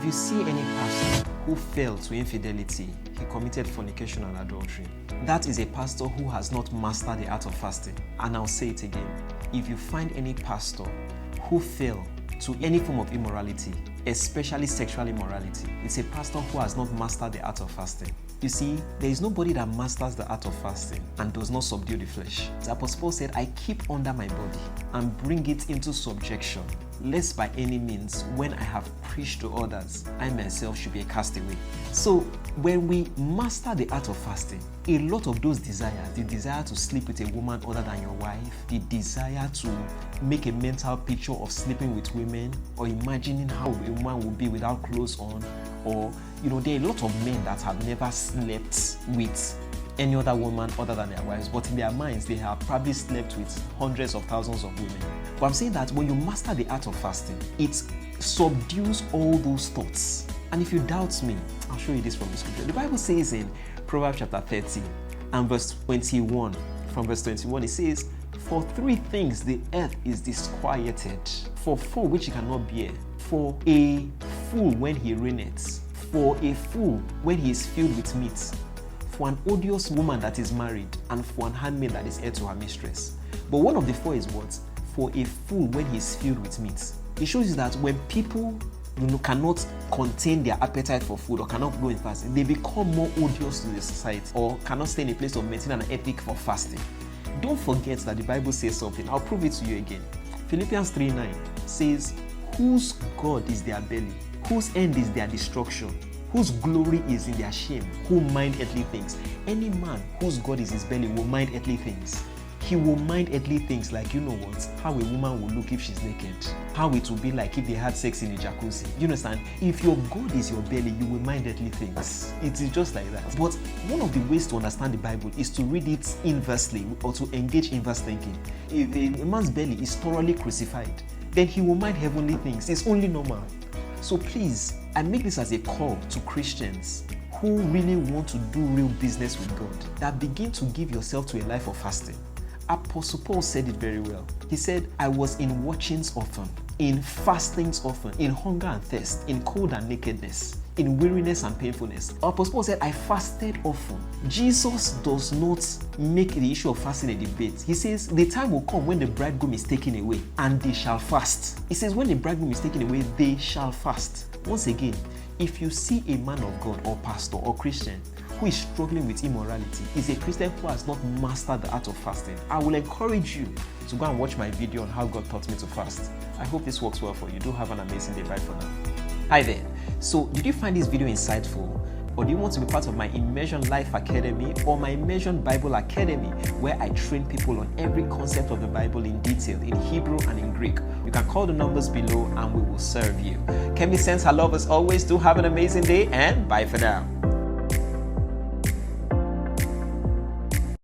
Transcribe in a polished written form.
If you see any pastor who fell to infidelity, he committed fornication and adultery. That is a pastor who has not mastered the art of fasting. And I'll say it again. If you find any pastor who fell to any form of immorality, especially sexual immorality, it's a pastor who has not mastered the art of fasting. You see, there is nobody that masters the art of fasting and does not subdue the flesh. The Apostle Paul said, I keep under my body and bring it into subjection, lest by any means, when I have preached to others, I myself should be a castaway. So, when we master the art of fasting, a lot of those desires, the desire to sleep with a woman other than your wife, the desire to make a mental picture of sleeping with women, or imagining how a woman would be without clothes on, or, there are a lot of men that have never slept with any other woman other than their wives, but in their minds, they have probably slept with hundreds of thousands of women. But I'm saying that when you master the art of fasting, it subdues all those thoughts. And if you doubt me, I'll show you this from the scripture. The Bible says in Proverbs chapter 30 and verse 21, from verse 21, it says, for 3 things the earth is disquieted, for 4 which he cannot bear, for a fool when he reigneth, for a fool when he is filled with meat, for an odious woman that is married, and for an handmaid that is heir to her mistress. But one of the 4 is what? For a fool when he is filled with meat. It shows you that when people cannot contain their appetite for food or cannot go in fasting, they become more odious to the society or cannot stay in a place of maintaining an ethic for fasting. Don't forget that the Bible says something. I'll prove it to you again. Philippians 3:9 says, whose God is their belly, whose end is their destruction, whose glory is in their shame, who mind earthly things. Any man whose God is his belly will mind earthly things. He will mind earthly things like, how a woman will look if she's naked, how it will be like if they had sex in a jacuzzi. You understand? If your God is your belly, you will mind earthly things. It is just like that. But one of the ways to understand the Bible is to read it inversely or to engage inverse thinking. If a man's belly is thoroughly crucified, then he will mind heavenly things. It's only normal. So please, I make this as a call to Christians who really want to do real business with God, that begin to give yourself to a life of fasting. Apostle Paul said it very well. He said, I was in watchings often, in fastings often, in hunger and thirst, in cold and nakedness, in weariness and painfulness. Apostle Paul said, I fasted often. Jesus does not make the issue of fasting a debate. He says, the time will come when the bridegroom is taken away, and they shall fast. He says, when the bridegroom is taken away, they shall fast. Once again, if you see a man of God or pastor or Christian who is struggling with immorality, is a Christian who has not mastered the art of fasting, I will encourage you to go and watch my video on how God taught me to fast. I hope this works well for you. Do have an amazing day. Bye for now. Hi there. So, did you find this video insightful? Or do you want to be part of my Immersion Life Academy or my Immersion Bible Academy, where I train people on every concept of the Bible in detail, in Hebrew and in Greek? You can call the numbers below and we will serve you. Kemi sends her love as always. Do have an amazing day and bye for now.